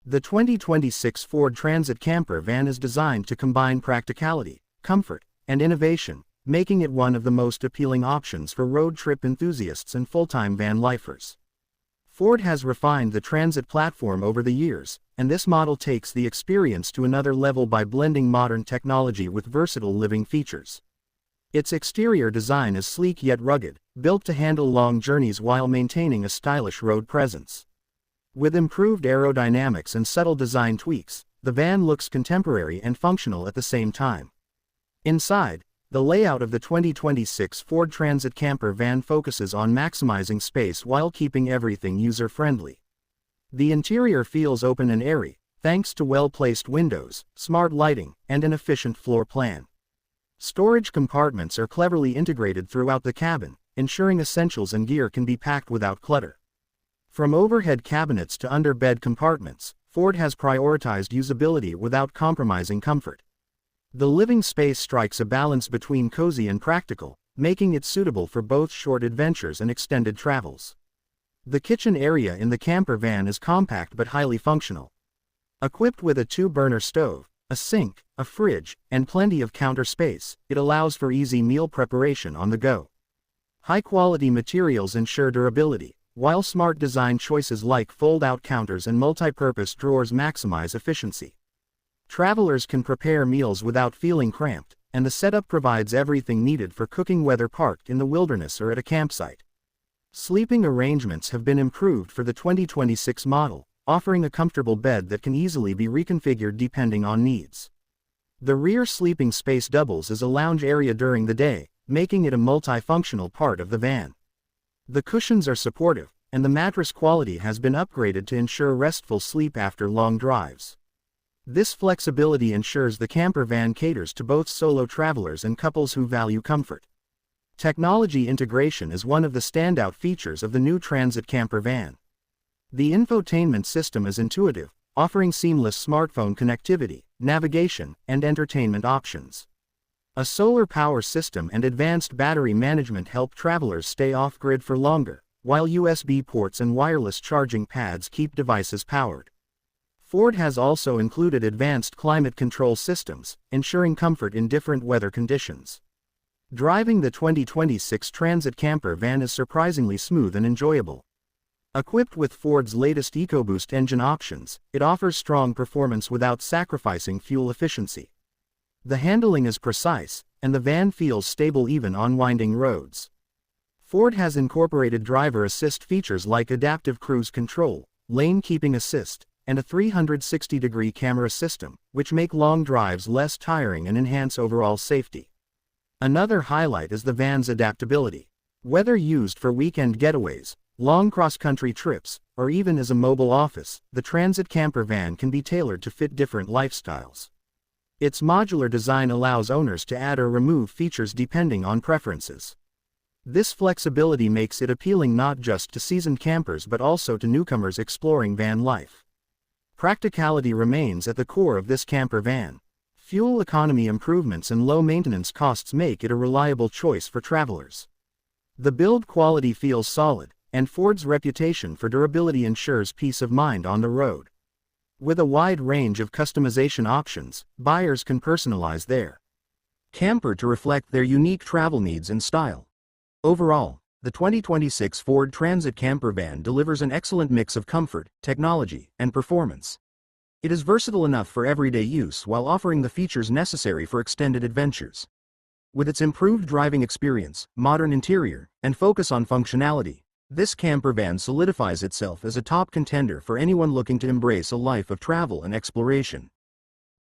The 2026 Ford Transit camper van is designed to combine practicality, comfort, and innovation, making it one of the most appealing options for road trip enthusiasts and full-time van lifers. Ford has refined the Transit platform over the years, and this model takes the experience to another level by blending modern technology with versatile living features. Its exterior design is sleek yet rugged, built to handle long journeys while maintaining a stylish road presence. With improved aerodynamics and subtle design tweaks, the van looks contemporary and functional at the same time. Inside, the layout of the 2026 Ford Transit camper van focuses on maximizing space while keeping everything user-friendly. The interior feels open and airy, thanks to well-placed windows, smart lighting, and an efficient floor plan. Storage compartments are cleverly integrated throughout the cabin, ensuring essentials and gear can be packed without clutter. From overhead cabinets to under-bed compartments, Ford has prioritized usability without compromising comfort. The living space strikes a balance between cozy and practical, making it suitable for both short adventures and extended travels. The kitchen area in the camper van is compact but highly functional. Equipped with a 2-burner stove, a sink, a fridge, and plenty of counter space, it allows for easy meal preparation on the go. High-quality materials ensure durability, while smart design choices like fold-out counters and multi-purpose drawers maximize efficiency. Travelers can prepare meals without feeling cramped, and the setup provides everything needed for cooking whether parked in the wilderness or at a campsite. Sleeping arrangements have been improved for the 2026 model, offering a comfortable bed that can easily be reconfigured depending on needs. The rear sleeping space doubles as a lounge area during the day, making it a multifunctional part of the van. The cushions are supportive, and the mattress quality has been upgraded to ensure restful sleep after long drives. This flexibility ensures the camper van caters to both solo travelers and couples who value comfort. Technology integration is one of the standout features of the new Transit camper van. The infotainment system is intuitive, offering seamless smartphone connectivity, navigation, and entertainment options. A solar power system and advanced battery management help travelers stay off-grid for longer, while USB ports and wireless charging pads keep devices powered. Ford has also included advanced climate control systems, ensuring comfort in different weather conditions. Driving the 2026 Transit camper van is surprisingly smooth and enjoyable. Equipped with Ford's latest EcoBoost engine options, it offers strong performance without sacrificing fuel efficiency. The handling is precise, and the van feels stable even on winding roads. Ford has incorporated driver assist features like adaptive cruise control, lane keeping assist, and a 360-degree camera system, which make long drives less tiring and enhance overall safety. Another highlight is the van's adaptability. Whether used for weekend getaways, long cross-country trips, or even as a mobile office, the Transit camper van can be tailored to fit different lifestyles. Its modular design allows owners to add or remove features depending on preferences. This flexibility makes it appealing not just to seasoned campers but also to newcomers exploring van life. Practicality remains at the core of this camper van. Fuel economy improvements and low maintenance costs make it a reliable choice for travelers. The build quality feels solid, and Ford's reputation for durability ensures peace of mind on the road. With a wide range of customization options, buyers can personalize their camper to reflect their unique travel needs and style. Overall, the 2026 Ford Transit camper van delivers an excellent mix of comfort, technology, and performance. It is versatile enough for everyday use while offering the features necessary for extended adventures. With its improved driving experience, modern interior, and focus on functionality, this camper van solidifies itself as a top contender for anyone looking to embrace a life of travel and exploration.